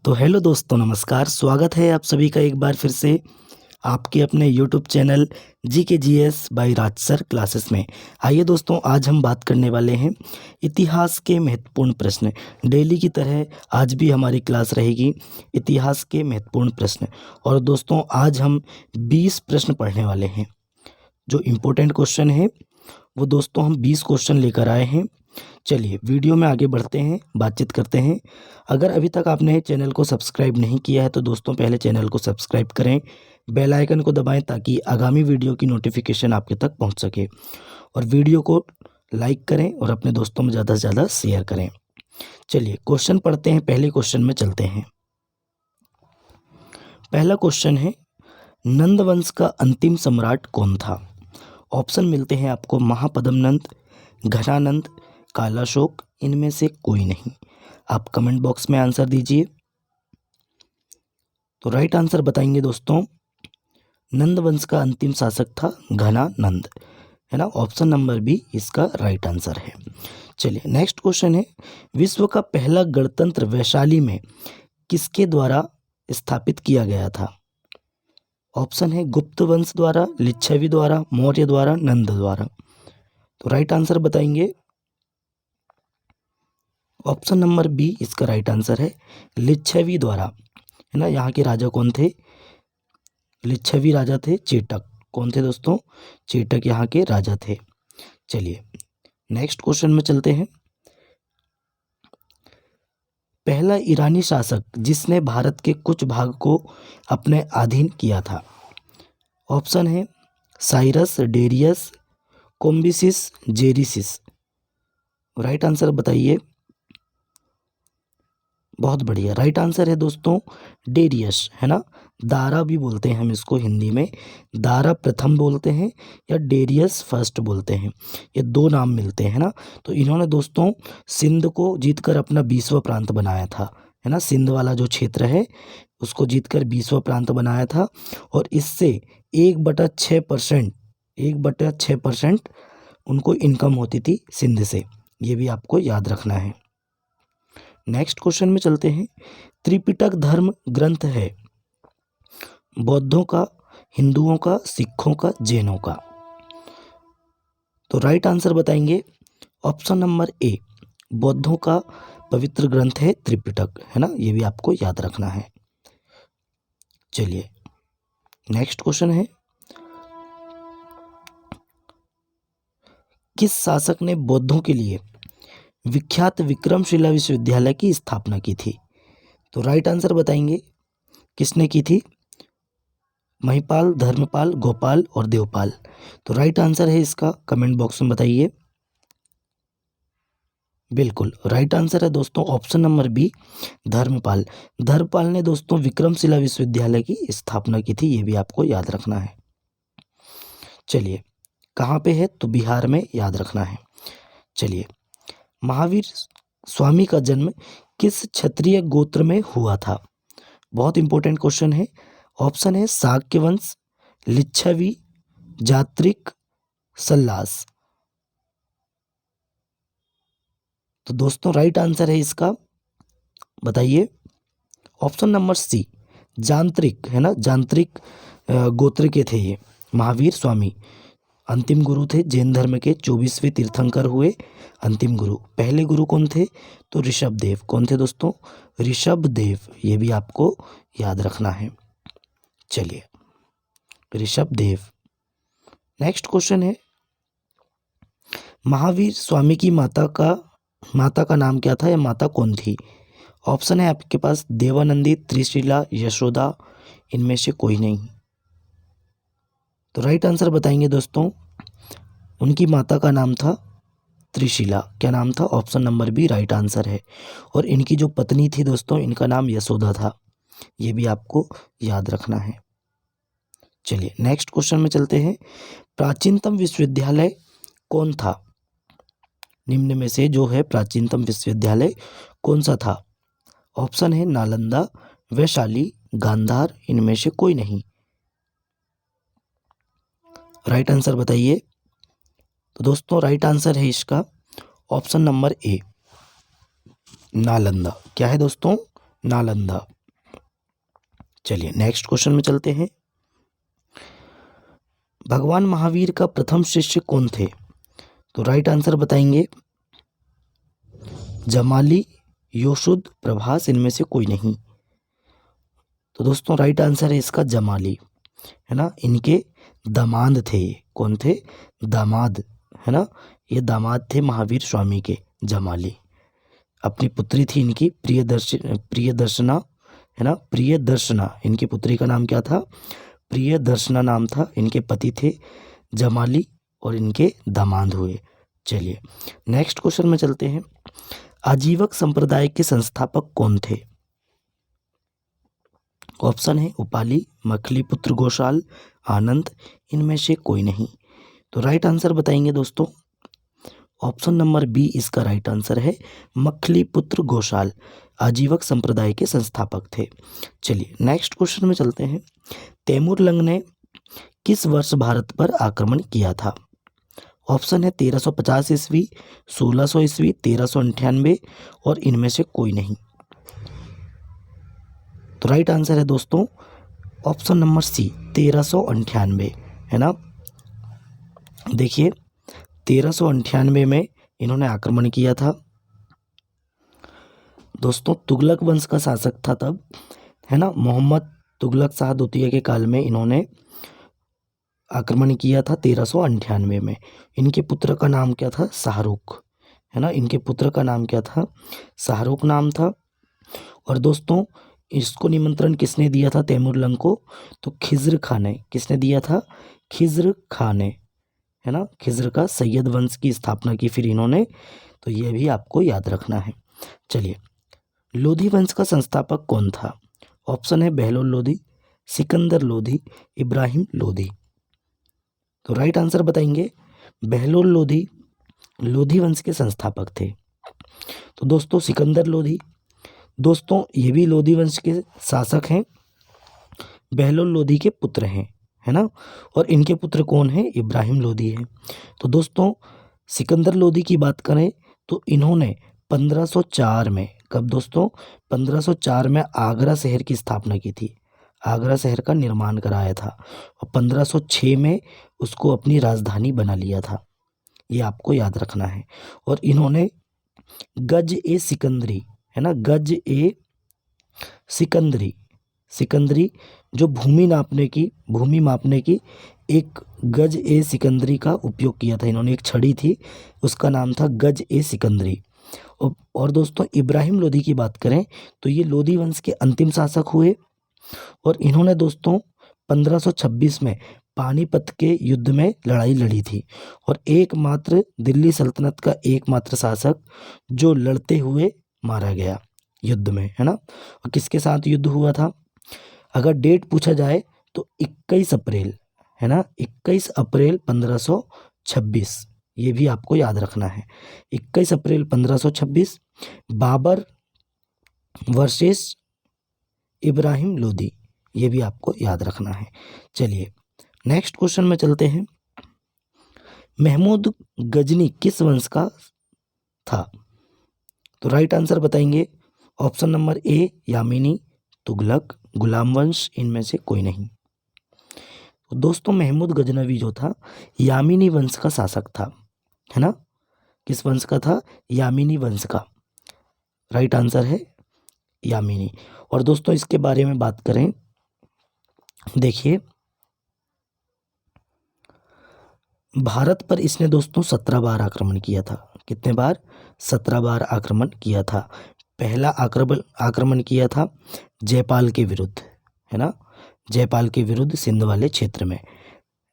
तो हेलो दोस्तों, नमस्कार। स्वागत है आप सभी का एक बार फिर से आपके अपने YouTube channel GK by Raj sir classes में। आइए दोस्तों, आज हम बात करने वाले हैं इतिहास के महत्वपूर्ण प्रश्न। डेली की तरह आज भी हमारी क्लास रहेगी इतिहास के महत्वपूर्ण प्रश्न। और दोस्तों, आज हम 20 प्रश्न पढ़ने वाले हैं। जो इम्पोर्टेंट क्वेश्चन है वो दोस्तों हम 20 क्वेश्चन लेकर आए हैं। चलिए वीडियो में आगे बढ़ते हैं, बातचीत करते हैं। अगर अभी तक आपने चैनल को सब्सक्राइब नहीं किया है तो दोस्तों पहले चैनल को सब्सक्राइब करें, बेल आइकन को दबाएं ताकि आगामी वीडियो की नोटिफिकेशन आपके तक पहुंच सके। और वीडियो को लाइक करें और अपने दोस्तों में ज़्यादा से ज़्यादा शेयर करें। चलिए क्वेश्चन पढ़ते हैं, पहले क्वेश्चन में चलते हैं। पहला क्वेश्चन है, नंद वंश का अंतिम सम्राट कौन था? ऑप्शन मिलते हैं आपको महापद्म नंद, घनानंद, कालाशोक, इनमें से कोई नहीं। आप कमेंट बॉक्स में आंसर दीजिए। तो राइट आंसर बताएंगे दोस्तों, नंद वंश का अंतिम शासक था घनानंद, है ना। ऑप्शन नंबर बी इसका राइट आंसर है। चलिए नेक्स्ट क्वेश्चन है, विश्व का पहला गणतंत्र वैशाली में किसके द्वारा स्थापित किया गया था? ऑप्शन है गुप्त वंश द्वारा, लिच्छवी द्वारा, मौर्य द्वारा, नंद द्वारा। तो राइट आंसर बताएंगे। ऑप्शन नंबर बी इसका राइट आंसर है, लिच्छवी द्वारा, है ना। यहाँ के राजा कौन थे? लिच्छवी राजा थे चेटक। कौन थे दोस्तों? चेटक यहाँ के राजा थे। चलिए नेक्स्ट क्वेश्चन में चलते हैं। पहला ईरानी शासक जिसने भारत के कुछ भाग को अपने अधीन किया था। ऑप्शन है साइरस, डेरियस, कोम्बिसिस, जेरिसिस। राइट आंसर बताइए। बहुत बढ़िया, राइट आंसर है दोस्तों डेरियस, है ना। दारा भी बोलते हैं हम इसको हिंदी में, दारा प्रथम बोलते हैं या डेरियस फर्स्ट बोलते हैं, ये दो नाम मिलते हैं ना। तो इन्होंने दोस्तों सिंध को जीतकर अपना 20वां प्रांत बनाया था, है ना। सिंध वाला जो क्षेत्र है उसको जीतकर 20वां प्रांत बनाया था और इससे 1/6%, 1/6% उनको इनकम होती थी सिंध से। ये भी आपको याद रखना है। नेक्स्ट क्वेश्चन में चलते हैं। त्रिपिटक धर्म ग्रंथ है बौद्धों का, हिंदुओं का, सिखों का, जैनों का। तो राइट आंसर बताएंगे। ऑप्शन नंबर ए बौद्धों का पवित्र ग्रंथ है त्रिपिटक, है ना। ये भी आपको याद रखना है। चलिए नेक्स्ट क्वेश्चन है, किस शासक ने बौद्धों के लिए विख्यात विक्रमशिला विश्वविद्यालय की स्थापना की थी? तो राइट आंसर बताएंगे, किसने की थी? महिपाल, धर्मपाल, गोपाल और देवपाल। तो राइट आंसर है इसका, कमेंट बॉक्स में बताइए। बिल्कुल राइट आंसर है दोस्तों option number B Dharmapal. Dharmapal ने दोस्तों विक्रमशिला विश्वविद्यालय की स्थापना की थी, ये भी आपको याद रखना है। चलिए कहाँ पे है? तो बिहार में, याद रखना है। चलिए, महावीर स्वामी का जन्म किस क्षत्रिय गोत्र में हुआ था? बहुत इंपॉर्टेंट क्वेश्चन है। ऑप्शन है शाक्य वंश, लिच्छवी, जात्रिक, सल्लास। तो दोस्तों राइट आंसर है इसका, बताइए। ऑप्शन नंबर सी जांत्रिक, है ना। जांत्रिक गोत्र के थे ये महावीर स्वामी। अंतिम गुरु थे जैन धर्म के, 24वें तीर्थंकर हुए अंतिम गुरु। पहले गुरु कौन थे? तो ऋषभ देव। कौन थे दोस्तों? ऋषभ देव। ये भी आपको याद रखना है। चलिए ऋषभ देव। नेक्स्ट क्वेश्चन है, महावीर स्वामी की माता का नाम क्या था या माता कौन थी? ऑप्शन है आपके पास देवानंदी, त्रिशिला, यशोदा, इनमें से कोई नहीं। तो राइट आंसर बताएंगे दोस्तों, उनकी माता का नाम था त्रिशिला। क्या नाम था? Option number B right answer है। और इनकी जो पत्नी थी दोस्तों, इनका नाम यशोदा था। ये भी आपको याद रखना है। चलिए नेक्स्ट क्वेश्चन में चलते हैं। प्राचीनतम विश्वविद्यालय कौन था? निम्न में से जो है प्राचीनतम विश्वविद्यालय कौन सा था? ऑप्शन है नालंदा, वैशाली, गांधार, इनमें से कोई नहीं। राइट आंसर बताइए। तो दोस्तों राइट आंसर है इसका ऑप्शन नंबर ए नालंदा। क्या है दोस्तों? नालंदा। चलिए नेक्स्ट क्वेश्चन में चलते हैं। भगवान महावीर का प्रथम शिष्य कौन थे? तो राइट आंसर बताएंगे जमाली, योशुद, प्रभास, इनमें से कोई नहीं। तो दोस्तों राइट आंसर है इसका जमाली, है ना। इनके दामाद थे ये। कौन थे? दामाद, है ना। ये दामाद थे महावीर स्वामी के, जमाली। अपनी पुत्री थी इनकी प्रियदर्शना, है ना, प्रियदर्शना। इनकी पुत्री का नाम क्या था? प्रियदर्शना नाम था। इनके पति थे जमाली और इनके दामाद हुए। चलिए नेक्स्ट क्वेश्चन में चलते हैं। आजीवक संप्रदाय के संस्थापक कौन थे? ऑप्शन है उपाली, मखलीपुत्र गोशाल, आनंद, इनमें से कोई नहीं। तो राइट आंसर बताएंगे दोस्तों, ऑप्शन नंबर बी इसका राइट आंसर है, मखलीपुत्र गोशाल आजीवक संप्रदाय के संस्थापक थे। चलिए नेक्स्ट क्वेश्चन में चलते हैं। तैमूरलंग ने किस वर्ष भारत पर आक्रमण किया था? ऑप्शन है 1350 ईस्वी, 1600 ईस्वी, 1398 और इनमें से कोई नहीं। तो राइट आंसर है दोस्तों ऑप्शन नंबर सी, 1398, है ना। देखिए 1398 में इन्होंने आक्रमण किया था। दोस्तों तुगलक वंश का शासक था तब, है ना। मोहम्मद तुगलक शाह द्वितीय के काल में इन्होंने आक्रमण किया था 1398 में। इनके पुत्र का नाम क्या था? शाहरुख, है ना। इनके पुत्र का नाम क्या था? शाहरुख नाम था। और दोस्तों इसको निमंत्रण किसने दिया था तैमूरलंग को? तो खिज्र खान ने। किसने दिया था? खिज्र खान ने, है ना। खिज्र का सैयद वंश की स्थापना की फिर इन्होंने। तो ये भी आपको याद रखना है। चलिए लोधी वंश का संस्थापक कौन था? ऑप्शन है बहलोल लोधी, सिकंदर लोधी, इब्राहिम लोधी। तो राइट आंसर बताएंगे बहलोल लोधी लोधी वंश के संस्थापक थे। तो दोस्तों सिकंदर लोधी, दोस्तों ये भी लोधी वंश के शासक हैं, बहलोल लोधी के पुत्र हैं, है ना। और इनके पुत्र कौन है? इब्राहिम लोधी है। तो दोस्तों सिकंदर लोधी की बात करें तो इन्होंने 1504 में, कब दोस्तों? 1504 में आगरा शहर की स्थापना की थी। आगरा शहर का निर्माण कराया था और 1506 में उसको अपनी राजधानी बना लिया था। ये आपको याद रखना है। और इन्होंने गज ए सिकंदरी, है ना, गज ए सिकंदरी, सिकंदरी जो भूमि मापने की एक गज ए सिकंदरी का उपयोग किया था इन्होंने। एक छड़ी थी उसका नाम था गज ए सिकंदरी। और दोस्तों इब्राहिम लोधी की बात करें तो ये लोधी वंश के अंतिम शासक हुए और इन्होंने दोस्तों 1526 में पानीपत के युद्ध में लड़ाई लड़ी थी और एकमात्र दिल्ली सल्तनत का एकमात्र शासक जो लड़ते हुए मारा गया युद्ध में, है ना। और किसके साथ युद्ध हुआ था? अगर डेट पूछा जाए तो 21 अप्रैल, है ना, 21 अप्रैल 1526, ये भी आपको याद रखना है। 21 अप्रैल 1526 बाबर वर्सेस इब्राहिम लोधी, ये भी आपको याद रखना है। चलिए नेक्स्ट क्वेश्चन में चलते हैं। महमूद गजनी किस वंश का था? तो राइट आंसर बताएंगे option number A Yamini, Tughlaq, गुलाम वंश, इनमें से कोई नहीं। तो दोस्तों महमूद गजनवी जो था यामिनी वंश का शासक था, है ना। किस वंश का था? यामिनी वंश का। राइट आंसर है यामिनी। और दोस्तों इसके बारे में बात करें, देखिए भारत पर इसने दोस्तों 17 बार आक्रमण किया था। कितने बार? 17 बार आक्रमण किया था। पहला आक्रमण किया था जयपाल के विरुद्ध, है ना, जयपाल के विरुद्ध सिंध वाले क्षेत्र में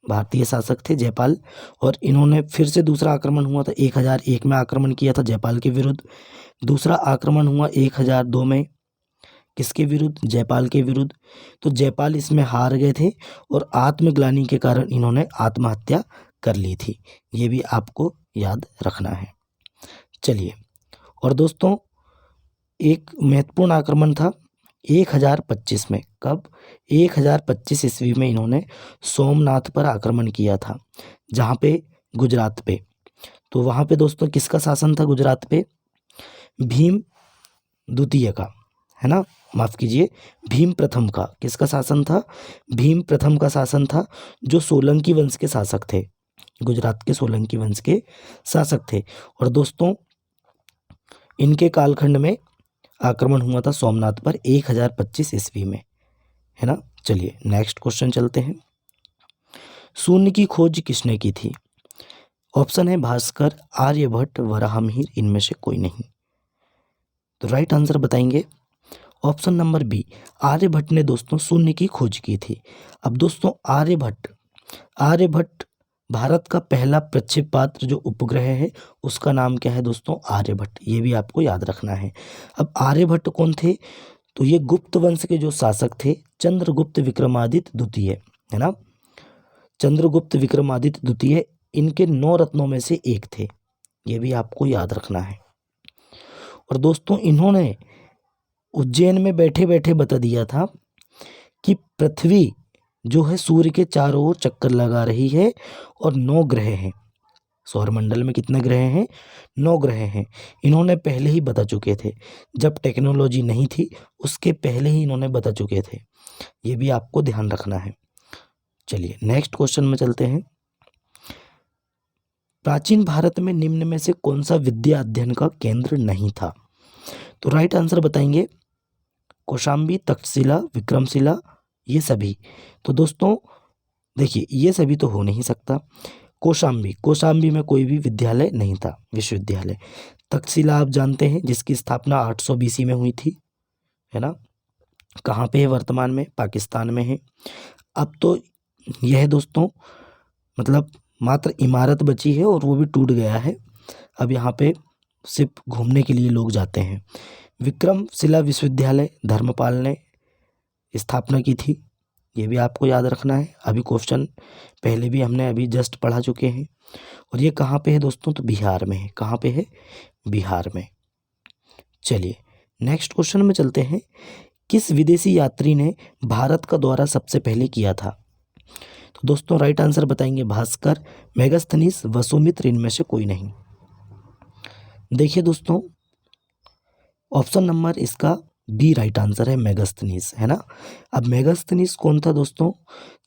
भारतीय शासक थे जयपाल। और इन्होंने फिर से दूसरा आक्रमण हुआ था 1001 में आक्रमण किया था जयपाल के विरुद्ध। दूसरा आक्रमण हुआ 1002 में, किसके विरुद्ध? जयपाल के विरुद्ध। तो जयपाल इसमें हार गए थे और आत्मग्लानि के कारण इन्होंने आत्महत्या कर ली थी। ये भी आपको याद रखना है। चलिए और दोस्तों एक महत्वपूर्ण आक्रमण था 1025 में। कब? 1025 ईस्वी में इन्होंने सोमनाथ पर आक्रमण किया था, जहाँ पे गुजरात पे। तो वहाँ पे दोस्तों किसका शासन था गुजरात पे? भीम द्वितीय का, है ना, माफ़ कीजिए, भीम प्रथम का, किसका शासन था? भीम प्रथम का शासन था, जो सोलंकी वंश के शासक थे, गुजरात के सोलंकी वंश के शासक थे। और दोस्तों इनके कालखंड में आक्रमण हुआ था सोमनाथ पर 1025 ईस्वी में, है ना। चलिए नेक्स्ट क्वेश्चन चलते हैं। शून्य की खोज किसने की थी? ऑप्शन है भास्कर, आर्यभट्ट, वराहमिहिर, इनमें से कोई नहीं। तो राइट आंसर बताएंगे ऑप्शन नंबर बी, आर्यभट्ट ने दोस्तों शून्य की खोज की थी। अब दोस्तों आर्यभट्ट भारत का पहला प्रक्षेपात्र जो उपग्रह है उसका नाम क्या है दोस्तों? आर्यभट्ट, ये भी आपको याद रखना है। अब आर्यभट्ट कौन थे? तो ये गुप्त वंश के जो शासक थे, चंद्रगुप्त विक्रमादित्य द्वितीय, है ना, चंद्रगुप्त विक्रमादित्य द्वितीय, इनके 9 रत्नों में से एक थे, ये भी आपको याद रखना है। और दोस्तों इन्होंने उज्जैन में बैठे बैठे बता दिया था कि पृथ्वी जो है सूर्य के चारों ओर चक्कर लगा रही है और 9 ग्रह हैं। सौरमंडल में कितने ग्रह हैं? 9 ग्रह हैं। इन्होंने पहले ही बता चुके थे, जब टेक्नोलॉजी नहीं थी उसके पहले ही इन्होंने बता चुके थे, ये भी आपको ध्यान रखना है। चलिए नेक्स्ट क्वेश्चन में चलते हैं। प्राचीन भारत में निम्न में से कौन सा विद्या अध्ययन का केंद्र नहीं था? तो राइट आंसर बताएंगे कौशाम्बी, तक्षशिला, विक्रमशिला, ये सभी। तो दोस्तों देखिए ये सभी तो हो नहीं सकता। कौशाम्बी में कोई भी विद्यालय नहीं था, विश्वविद्यालय। तक्षशिला आप जानते हैं जिसकी स्थापना 800 BC में हुई थी, है ना, कहाँ पे है? वर्तमान में पाकिस्तान में है। अब तो यह दोस्तों मतलब मात्र इमारत बची है और वो भी टूट गया है। अब यहाँ पे सिर्फ घूमने के लिए लोग जाते हैं। विक्रमशिला विश्वविद्यालय धर्मपाल ने स्थापना की थी, ये भी आपको याद रखना है। अभी क्वेश्चन पहले भी हमने अभी जस्ट पढ़ा चुके हैं। और ये कहाँ पे है दोस्तों? तो बिहार में है। कहाँ पे है? बिहार में। चलिए नेक्स्ट क्वेश्चन में चलते हैं। किस विदेशी यात्री ने भारत का दौरा सबसे पहले किया था? तो दोस्तों राइट आंसर बताएंगे भास्कर, मेगास्थनीज, वसुमित्र, इनमें से कोई नहीं। देखिए दोस्तों ऑप्शन नंबर इसका बी राइट आंसर है, मेगास्थनीज, है ना। अब मेगास्थनीज कौन था दोस्तों?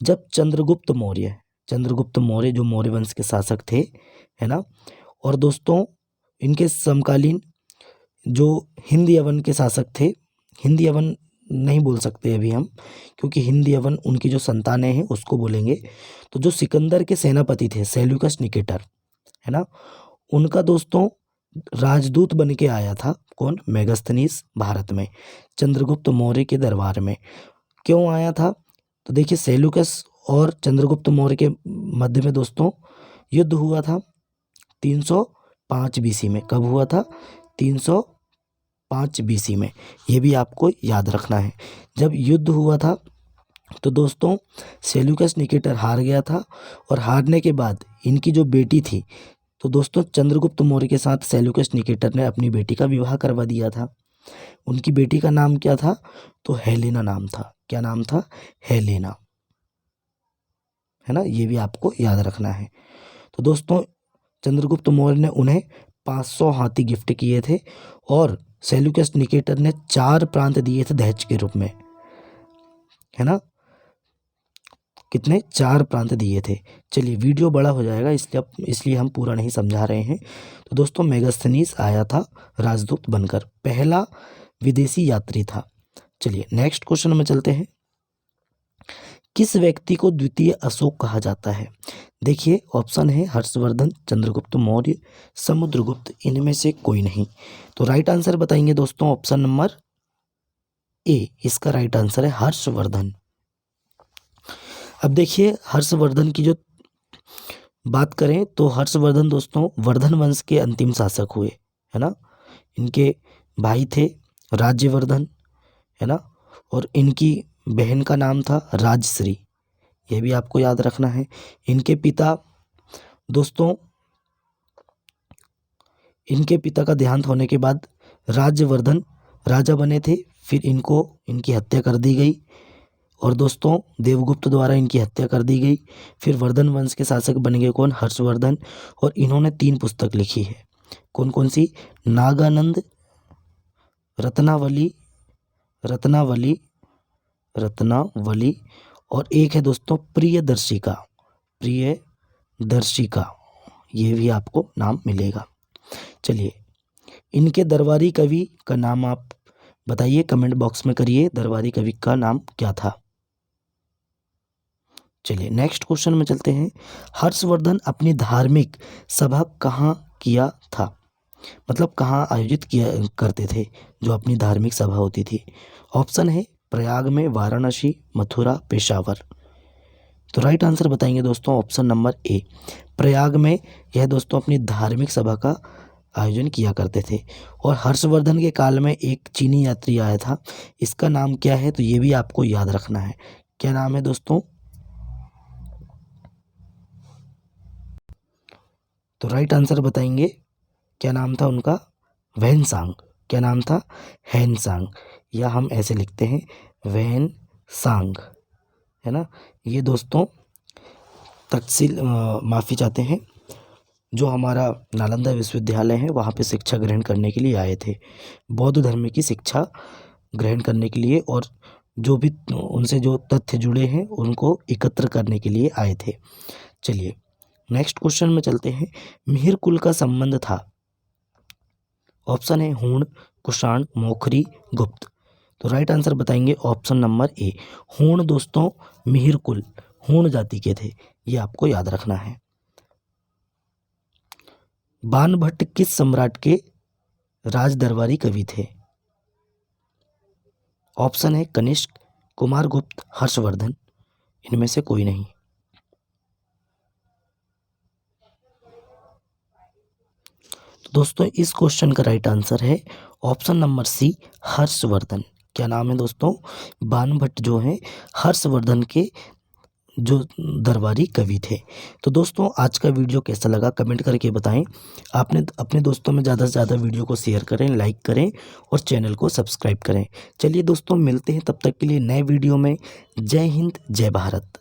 जब चंद्रगुप्त मौर्य जो मौर्य वंश के शासक थे, है ना, और दोस्तों इनके समकालीन जो हिंद यवन के शासक थे, हिंद यवन नहीं बोल सकते अभी हम, क्योंकि हिंद यवन उनकी जो संतानें हैं उसको बोलेंगे। तो जो सिकंदर के सेनापति थे सेल्यूकस निकेटर, है ना, उनका दोस्तों राजदूत बन के आया था कौन? मेगास्थनीज भारत में चंद्रगुप्त मौर्य के दरबार में। क्यों आया था? तो देखिए सेल्यूकस और चंद्रगुप्त मौर्य के मध्य में दोस्तों युद्ध हुआ था 305 BC में। कब हुआ था? 305 BC में, ये भी आपको याद रखना है। जब युद्ध हुआ था तो दोस्तों सेल्यूकस निकेटर हार गया था, और हारने के बाद इनकी जो बेटी थी, तो दोस्तों चंद्रगुप्त मौर्य के साथ सेल्यूकस निकेटर ने अपनी बेटी का विवाह करवा दिया था। उनकी बेटी का नाम क्या था? तो हेलेना नाम था। क्या नाम था? हेलेना, है ना, ये भी आपको याद रखना है। तो दोस्तों चंद्रगुप्त मौर्य ने उन्हें 500 हाथी गिफ्ट किए थे, और सेल्यूकस निकेटर ने 4 प्रांत दिए थे दहेज के रूप में, है ना। कितने? 4 प्रांत दिए थे। चलिए वीडियो बड़ा हो जाएगा इसलिए हम पूरा नहीं समझा रहे हैं। तो दोस्तों मेगास्थनीज आया था राजदूत बनकर, पहला विदेशी यात्री था। चलिए नेक्स्ट क्वेश्चन में चलते हैं। किस व्यक्ति को द्वितीय अशोक कहा जाता है? देखिए ऑप्शन है हर्षवर्धन, चंद्रगुप्त मौर्य, समुद्रगुप्त, इनमें से कोई नहीं। तो राइट आंसर बताएंगे दोस्तों ऑप्शन नंबर ए, इसका राइट आंसर है हर्षवर्धन। अब देखिए हर्षवर्धन की जो बात करें तो हर्षवर्धन दोस्तों वर्धन वंश के अंतिम शासक हुए, है ना। इनके भाई थे राज्यवर्धन, है ना, और इनकी बहन का नाम था राजश्री, यह भी आपको याद रखना है। इनके पिता दोस्तों इनके पिता का देहांत होने के बाद राज्यवर्धन राजा बने थे, फिर इनकी हत्या कर दी गई, और दोस्तों देवगुप्त द्वारा इनकी हत्या कर दी गई। फिर वर्धन वंश के शासक बन गए कौन? हर्षवर्धन। और इन्होंने 3 पुस्तक लिखी है। कौन कौन सी? नागानंद, रत्नावली रत्नावली, रत्नावली। और एक है दोस्तों प्रियदर्शिका, प्रियदर्शिका, ये भी आपको नाम मिलेगा। चलिए, इनके दरबारी कवि का नाम आप बताइए, कमेंट बॉक्स में करिए, दरबारी कवि का नाम क्या था। चलिए नेक्स्ट क्वेश्चन में चलते हैं। हर्षवर्धन अपनी धार्मिक सभा कहाँ किया था, मतलब कहाँ आयोजित किया करते थे जो अपनी धार्मिक सभा होती थी। ऑप्शन है प्रयाग में, वाराणसी, मथुरा, पेशावर। तो राइट आंसर बताएंगे दोस्तों ऑप्शन नंबर ए, प्रयाग में यह दोस्तों अपनी धार्मिक सभा का आयोजन किया करते थे। और हर्षवर्धन के काल में एक चीनी यात्री आया था, इसका नाम क्या है, तो ये भी आपको याद रखना है। क्या नाम है दोस्तों, तो राइट आंसर बताएंगे, क्या नाम था उनका, वैनसांग। क्या नाम था, हैनसांग, या हम ऐसे लिखते हैं वैनसांग, है ना। ये दोस्तों तक्षशिला, माफ़ी चाहते हैं, जो हमारा नालंदा विश्वविद्यालय है वहाँ पे शिक्षा ग्रहण करने के लिए आए थे, बौद्ध धर्म की शिक्षा ग्रहण करने के लिए, और जो भी उनसे जो तथ्य जुड़े हैं उनको एकत्र करने के लिए आए थे। चलिए नेक्स्ट क्वेश्चन में चलते हैं। मिहिर कुल का संबंध था, ऑप्शन है हूण, कुषाण, मोखरी, गुप्त। तो राइट आंसर बताएंगे ऑप्शन नंबर ए, हूण दोस्तों मिहिर कुल, हूण जाति के थे, ये आपको याद रखना है। बाणभट्ट किस सम्राट के राज दरबारी कवि थे। ऑप्शन है कनिष्क, कुमारगुप्त, हर्षवर्धन, इनमें से कोई नहीं। तो दोस्तों इस क्वेश्चन का राइट आंसर है ऑप्शन नंबर सी, हर्षवर्धन। क्या नाम है दोस्तों, बाणभट्ट जो है हर्षवर्धन के जो दरबारी कवि थे। तो दोस्तों आज का वीडियो कैसा लगा कमेंट करके बताएं। आपने अपने दोस्तों में ज़्यादा से ज़्यादा वीडियो को शेयर करें, लाइक करें और चैनल को सब्सक्राइब करें। चलिए दोस्तों मिलते हैं तब तक के लिए नए वीडियो में। जय हिंद, जय भारत।